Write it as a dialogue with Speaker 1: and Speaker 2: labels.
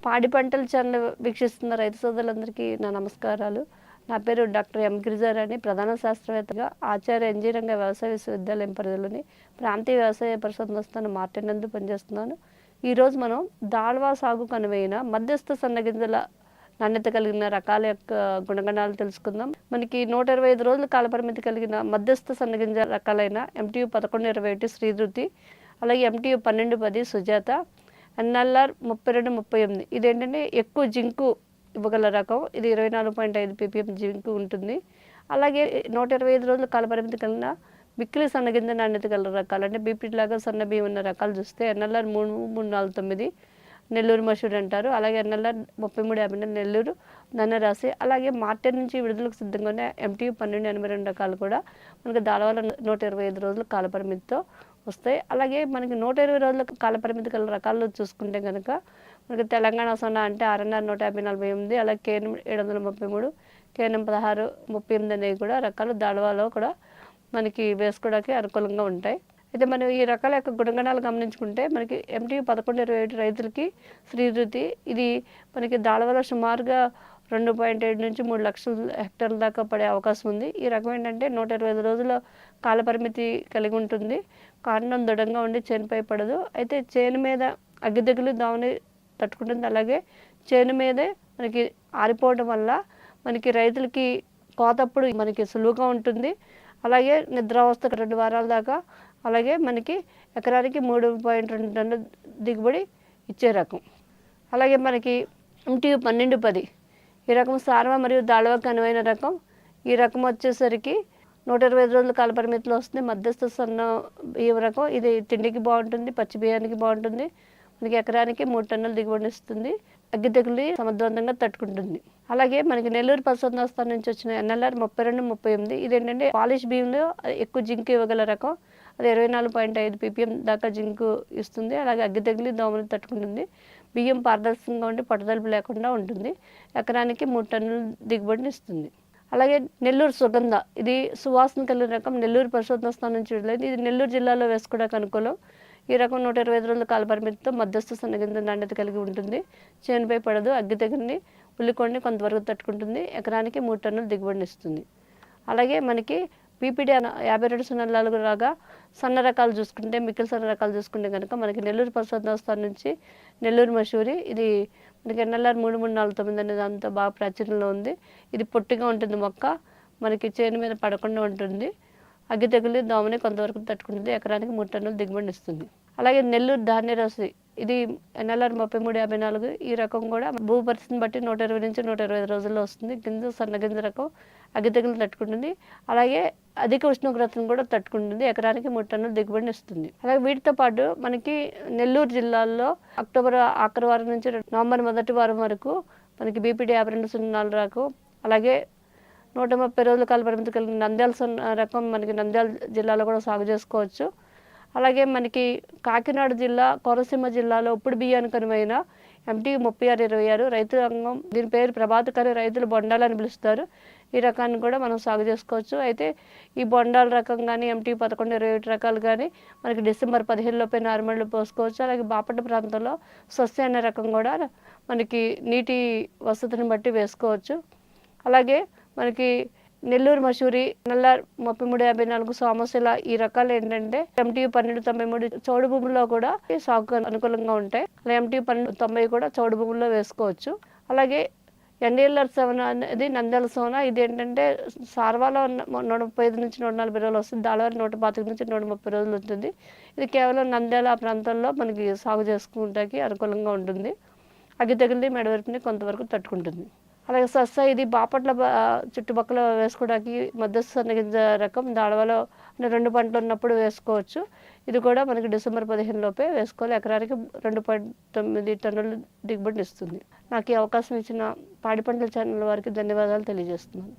Speaker 1: పాడి పంటల ఛానల్ వీక్షిస్తున్న రైతు సోదరులందరికీ నా నమస్కారాలు. నా పేరు డాక్టర్ ఎం గిరిజారాణి. ప్రధాన శాస్త్రవేత్తగా ఆచార్య ఎన్జీ రంగా వ్యవసాయ విశ్వవిద్యాలయం పరిధిలోని ప్రాంతీయ వ్యవసాయ పరిశోధన స్థానం మార్టిన్ నందు పనిచేస్తున్నాను. ఈరోజు మనం దాళవా సాగుకు అనువైన మధ్యస్థ సన్నగింజల నాణ్యత కలిగిన రకాల యొక్క గుణగణాలు తెలుసుకుందాం. మనకి 125 రోజుల కాలపరిమితి కలిగిన మధ్యస్థ సన్నగింజ రకాలైన MTU 1121 శ్రీధృతి, అలాగే MTU 1210 సుజాత, NLR 3238 ఇదేంటంటే ఎక్కువ జింకు ఇవ్వగల రకం. ఇది 24.5 ppm జింకు ఉంటుంది. అలాగే 125 రోజుల కాలపరిమితి కలిగిన మిక్కిలి సన్నగింజ నాణ్యత గల రకాలు అంటే బీపీటీ లాగా సన్న బియ్యం ఉన్న రకాలు చూస్తే NLR 3349 నెల్లూరు మసూరి అంటారు. అలాగే NLR 3350 నెల్లూరు ధనరాశి. అలాగే మార్కెట్ నుంచి విడుదలకు సిద్ధంగా ఉన్న MTU 1282 రకాలు కూడా మనకి దాళవాల 125 రోజుల కాలపరిమితితో వస్తాయి. అలాగే మనకి 120 రోజుల కాలపరిమితి గల రకాలు చూసుకుంటే కనుక మనకి తెలంగాణ సొన్న అంటే RNR 15048, అలాగే KNM 733, KNM 1638 అనేవి కూడా రకాలు దాళవాలో కూడా మనకి వేసుకోవడానికి అనుకూలంగా ఉంటాయి. అయితే మనం ఈ రకాల యొక్క గుణగణాలు గమనించుకుంటే మనకి MTU 1121 రైతులకి శ్రీధృతి ఇది మనకి దాళవాలో సుమారుగా 2.7 నుంచి 3 లక్షల హెక్టార్ల దాకా పడే అవకాశం ఉంది. ఈ రకం ఏంటంటే 125 రోజుల కాలపరిమితి కలిగి ఉంటుంది. కాండం దృఢంగా ఉండి చేనుపై పడదు. అయితే చేను మీద అగ్గి తెగులు దోమని తట్టుకుంటుంది. అలాగే చేను మీదే మనకి ఆరిపోవడం వల్ల మనకి రైతులకి కోతప్పుడు మనకి సులువుగా ఉంటుంది. అలాగే నిద్రావస్థ 2 వారాల దాకా, అలాగే మనకి ఎకరానికి 3.2 టన్నుల దిగుబడి ఇచ్చే రకం. అలాగే మనకి MTU 1210 ఈ రకం సార్వ మరియు దాళవాకు అనువైన రకం. ఈ రకం వచ్చేసరికి 125 రోజుల కాలపరిమితిలో వస్తుంది. మధ్యస్థ సన్న బియ్యం రకం. ఇది తిండికి బాగుంటుంది, పచ్చి బియ్యానికి బాగుంటుంది. మనకి ఎకరానికి 3 టన్నుల దిగుబడి ఇస్తుంది. అగ్గి తెగులు సమర్థవంతంగా తట్టుకుంటుంది. అలాగే మనకి నెల్లూరు పరిశోధన స్థానం నుంచి వచ్చిన NLR 3238 ఇదేంటంటే పాలిష్ బియ్యంలో ఎక్కువ జింకు ఇవ్వగల రకం. అది 24.5 ppm దాకా జింకు ఇస్తుంది. అలాగే అగ్గి తెగులు దోమలు తట్టుకుంటుంది. బియ్యం పారదర్శకంగా ఉండి పట్టుదలుపు లేకుండా ఉంటుంది. ఎకరానికి 3 టన్నుల దిగుబడిని ఇస్తుంది. అలాగే నెల్లూరు సుగంధ ఇది సువాసన కలిగిన రకం. నెల్లూరు పరిశోధన స్థానం నుంచి విడుదలైంది. ఇది నెల్లూరు జిల్లాలో వేసుకోవడానికి అనుకూలం. ఈ రకం 125 రోజుల కాలపరిమితితో మధ్యస్థ సన్నగింజ నాణ్యత కలిగి ఉంటుంది. చేనుపై పడదు. అగ్గి తెగుల్ని ఉల్లికొండి కొంతవరకు తట్టుకుంటుంది. ఎకరానికి 3 టన్నుల దిగుబడిని ఇస్తుంది. అలాగే మనకి బీపీటీ 5204 లాగా సన్న రకాలు చూసుకుంటే, మిక్కిలి సన్న రకాలు చూసుకుంటే కనుక మనకి నెల్లూరు పరిశోధన స్థానం నుంచి నెల్లూరు మసూరి ఇది మనకి NLR 3349 అనే దాంతో బాగా ప్రాచుర్యంలో ఉంది. ఇది పొట్టిగా ఉంటుంది మొక్క. మనకి చేను మీద పడకుండా ఉంటుంది. అగ్గి తెగులు దోమని కొంతవరకు తట్టుకుంటుంది. ఎకరానికి 3 టన్నుల దిగుబడిని ఇస్తుంది. అలాగే నెల్లూరు ధాన్యరాశి ఇది NLR 3354 ఈ రకం కూడా భూ పరిస్థితిని బట్టి 120 నుంచి 125 రోజుల్లో వస్తుంది. గింజ సన్నగింజ రకం. అగ్గి తెగులు తట్టుకుంటుంది. అలాగే అధిక ఉష్ణోగ్రతను కూడా తట్టుకుంటుంది. ఎకరానికి 3 టన్నుల దిగుబడిని ఇస్తుంది. అలాగే వీటితో పాటు మనకి నెల్లూరు జిల్లాలో అక్టోబర్ ఆఖరి వారం నుంచి నవంబర్ మొదటి వారం వరకు మనకి బీపీటీ 5204 రకం, అలాగే 130 రోజుల కాలపరిమితి కలిగిన నంద్యాల రకం మనకి నంద్యాల జిల్లాలో కూడా సాగు చేసుకోవచ్చు. అలాగే మనకి కాకినాడ జిల్లా, కోనసీమ జిల్లాలో ఉప్పుడు బియ్యానికి అనువైన MTU 3626 రైతు రంగం. దీని పేరు ప్రభాతకరి రైతులు బొండాలని పిలుస్తారు. ఈ రకాన్ని కూడా మనం సాగు చేసుకోవచ్చు. అయితే ఈ బొండాల రకం కానీ MTU 1121 రకాలు కానీ మనకి డిసెంబర్ 15 లోపే నారుమళ్ళు పోసుకోవచ్చు. అలాగే బాపట్ల ప్రాంతంలో స్వస్తి అనే రకం కూడా మనకి నీటి వసతిని బట్టి వేసుకోవచ్చు. అలాగే మనకి నెల్లూరు మసూరి NLR 3354 సోమశిల ఈ రకాలు ఏంటంటే MTU 1293 చౌడు భూముల్లో కూడా సాగుకు అనుకూలంగా ఉంటాయి. అలా MTU 1290 కూడా చౌడు భూముల్లో వేసుకోవచ్చు. అలాగే NLR 7 అనేది నంద్యాల సోన. ఇది ఏంటంటే సార్వాలో 135 నుంచి 140 రోజులు వస్తుంది. దాళవాలో 125 నుంచి 130 రోజులు ఉంటుంది. ఇది కేవలం నంద్యాల ఆ ప్రాంతంలో మనకి సాగు చేసుకుంటానికి అనుకూలంగా ఉంటుంది. అగ్గి తెగులు మెడవరపుని కొంతవరకు తట్టుకుంటుంది. అలాగే సస్స ఇది బాపట్ల చుట్టుపక్కల వేసుకోవడానికి మధ్యస్థ సన్నగింజ రకం. దాళవాలో 2 పంటలు ఉన్నప్పుడు వేసుకోవచ్చు. ఇది కూడా మనకి డిసెంబర్ 15 లోపే వేసుకోవాలి. ఎకరానికి 2.9 టన్నుల దిగుబడిని ఇస్తుంది. నాకు ఈ అవకాశం ఇచ్చిన పాడి పంటల ఛానల్ వారికి ధన్యవాదాలు తెలియజేస్తున్నాను.